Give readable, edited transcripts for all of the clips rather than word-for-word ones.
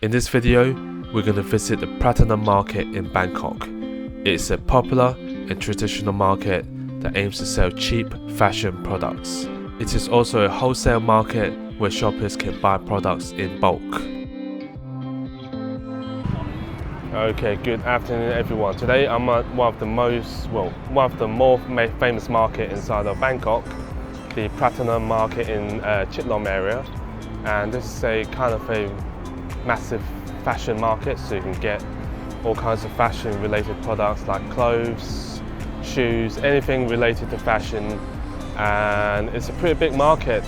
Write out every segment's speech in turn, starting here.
In this video, we're going to visit the Pratunum Market in Bangkok. It's a popular and traditional market that aims to sell cheap fashion products. It is also a wholesale market where shoppers can buy products in bulk. Okay, good afternoon everyone. Today I'm at one of the more famous market inside of Bangkok, the Pratunum Market in Chitlom area. And this is a kind of a massive fashion market, so you can get all kinds of fashion related products like clothes, shoes, anything related to fashion. And it's a pretty big market,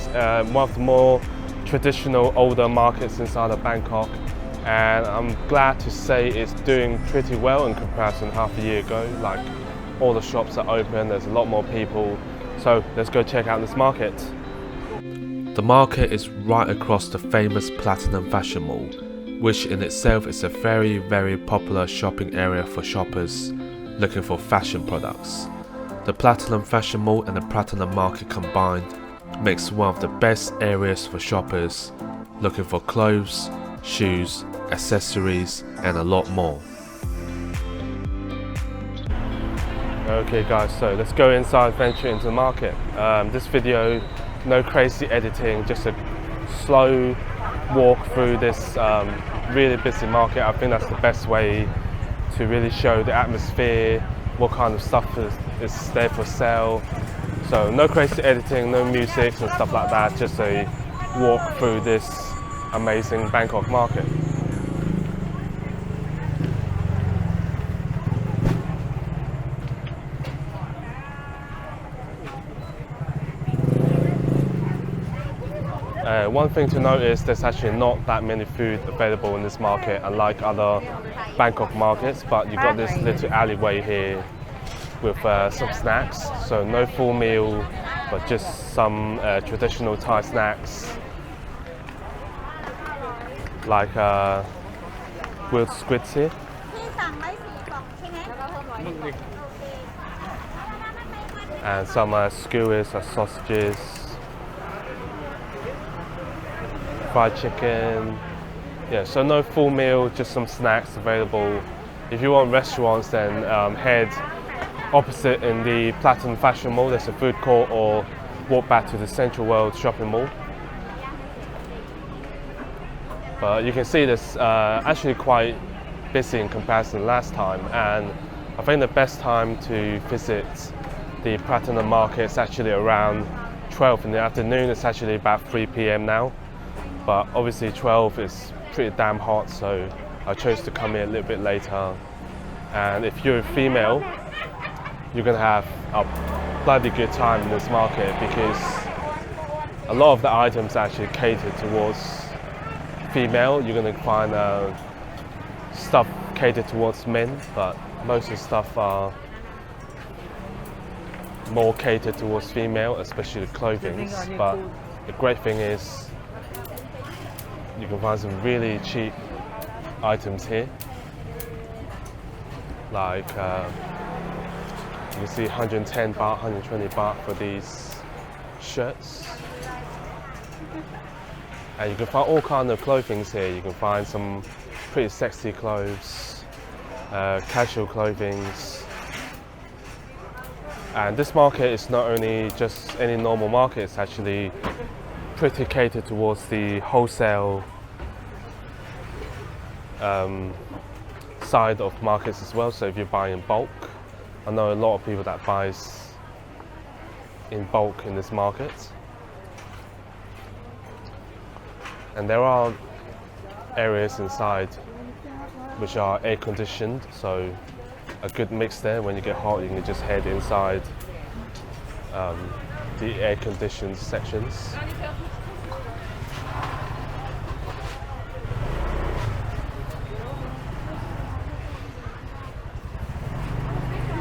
one of the more traditional older markets inside of Bangkok, and I'm glad to say it's doing pretty well in comparison half a year ago. Like, all the shops are open, there's a lot more people, so let's go check out this market. The market is right across the famous Pratunum Fashion Mall, which in itself is a very popular shopping area for shoppers looking for fashion products. The Pratunum Fashion Mall and the Pratunum Market combined makes one of the best areas for shoppers looking for clothes, shoes, accessories and a lot more. Okay guys, so let's go inside, venture into the market. This video, no crazy editing, just a slow walk through this really busy market. I think that's the best way to really show the atmosphere, what kind of stuff is there for sale. So no crazy editing, no music and stuff like that, just a walk through this amazing Bangkok market. One thing to note is there's actually not that many food available in this market, unlike other Bangkok markets, but you've got this little alleyway here with some snacks. So no full meal, but just some traditional Thai snacks, like grilled squids here. And some skewers or sausages, fried chicken. Yeah, so no full meal, just some snacks available. If you want restaurants, then head opposite in the Pratunum Fashion Mall. There's a food court, or walk back to the Central World shopping mall. But you can see this actually quite busy in comparison to last time, and I think the best time to visit the Pratunum Market is actually around 12 in the afternoon. It's actually about 3 p.m. now, but obviously 12 is pretty damn hot, so I chose to come here a little bit later. And if you're a female, you're gonna have a bloody good time in this market, because a lot of the items are actually catered towards female. You're gonna find stuff catered towards men, but most of the stuff are more catered towards female, especially the clothing. But the great thing is you can find some really cheap items here, like you can see 110 baht, 120 baht for these shirts. And you can find all kinds of clothing here. You can find some pretty sexy clothes, casual clothing. And this market is not only just any normal market, it's actually pretty catered towards the wholesale side of markets as well. So if you're buying in bulk, I know a lot of people that buys in bulk in this market. And there are areas inside which are air conditioned, so a good mix there. When you get hot, you can just head inside the air conditioned sections.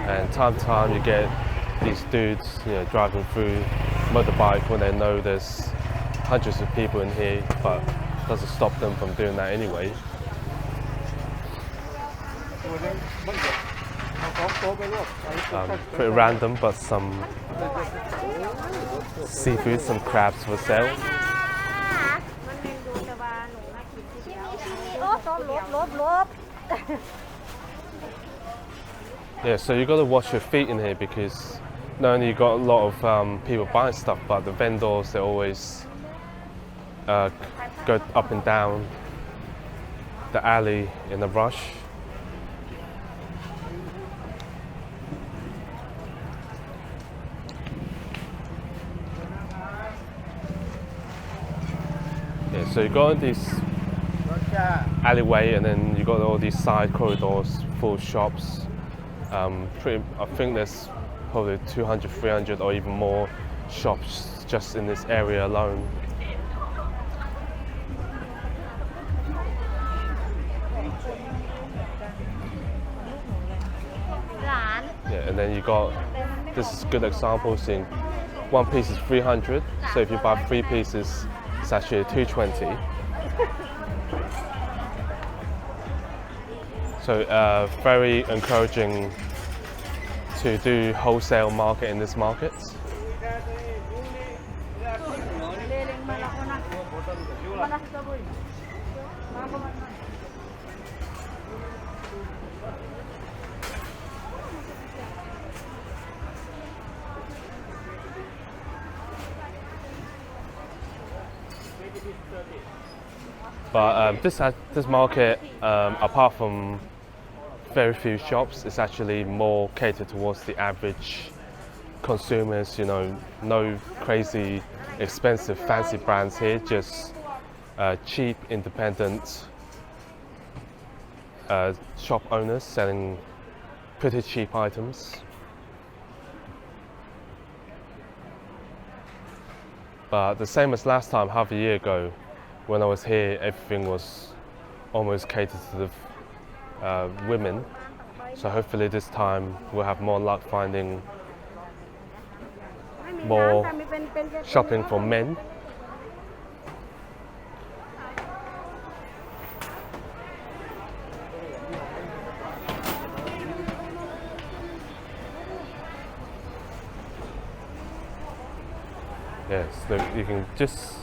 And time to time you get these dudes, driving through motorbike when they know there's hundreds of people in here, but it doesn't stop them from doing that anyway. Pretty random, but some seafood, some crabs for sale. Yeah, so you got to wash your feet in here because not only you got a lot of people buying stuff, but the vendors, they always go up and down the alley in a rush. Yeah, so you got this alleyway and then you got all these side corridors full of shops. I think there's probably 200, 300 or even more shops just in this area alone. Yeah, and then you got, this is a good example, seeing one piece is 300, so if you buy 3 pieces, it's actually 220. So very encouraging to do wholesale market in this market. But this market, apart from very few shops, is actually more catered towards the average consumers. You know, no crazy expensive fancy brands here, just cheap independent shop owners selling pretty cheap items. But the same as last time, half a year ago, when I was here, everything was almost catered to the women. So hopefully this time we'll have more luck finding more shopping for men. Yes, look, you can just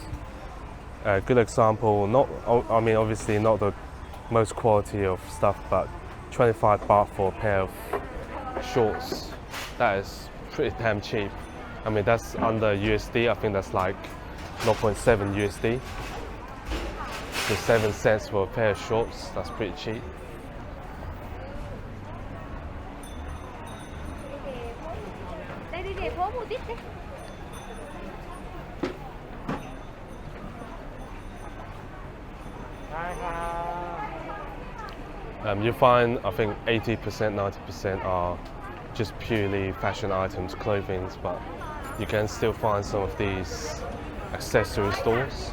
a good example. Not, I mean, obviously not the most quality of stuff, but 25 baht for a pair of shorts. That is pretty damn cheap. I mean, that's under USD. I think that's like 0.7 USD. So 7 cents for a pair of shorts. That's pretty cheap. You find, I think 80%, 90% are just purely fashion items, clothing, but you can still find some of these accessory stores.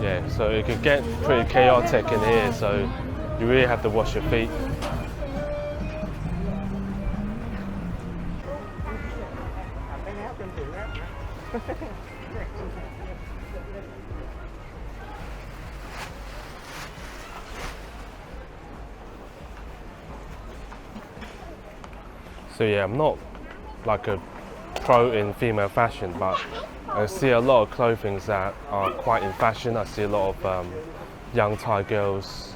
Yeah, so it can get pretty chaotic in here, so you really have to wash your feet. So yeah, I'm not like a pro in female fashion, but I see a lot of clothing that are quite in fashion. I see a lot of young Thai girls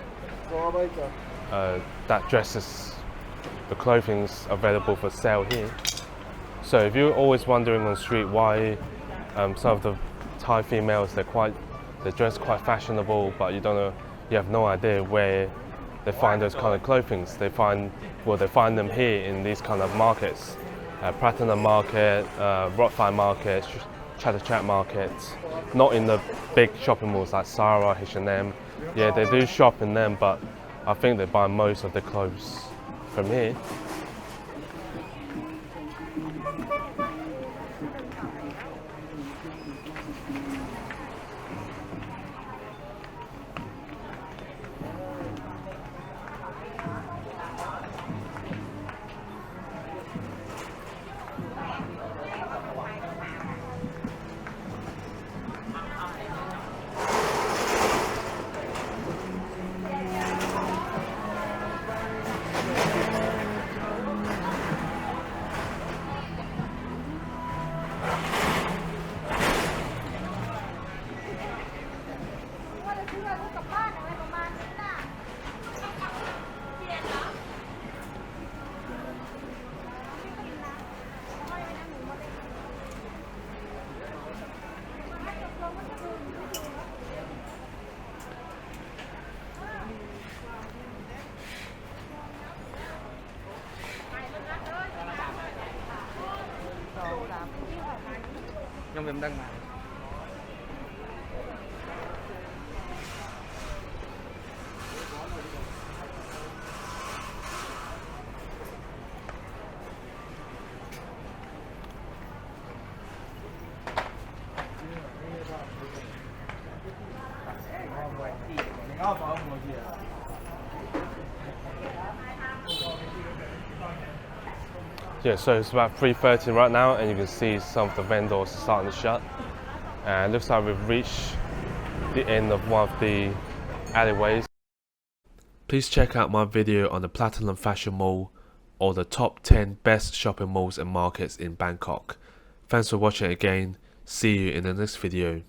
that dresses, the clothing's available for sale here. So if you're always wondering on the street why some of the Thai females, they dress quite fashionable, but you have no idea where they find those kind of clothing. They find them here in these kind of markets. Pratunum Market, Rottweil Market, Chat Market, not in the big shopping malls like Zara, H&M. Yeah, they do shop in them, but I think they buy most of the clothes from here. trong em đang mà Yeah, so it's about 3:30 right now, and you can see some of the vendors are starting to shut. And it looks like we've reached the end of one of the alleyways. Please check out my video on the Platinum Fashion Mall or the top 10 best shopping malls and markets in Bangkok. Thanks for watching again. See you in the next video.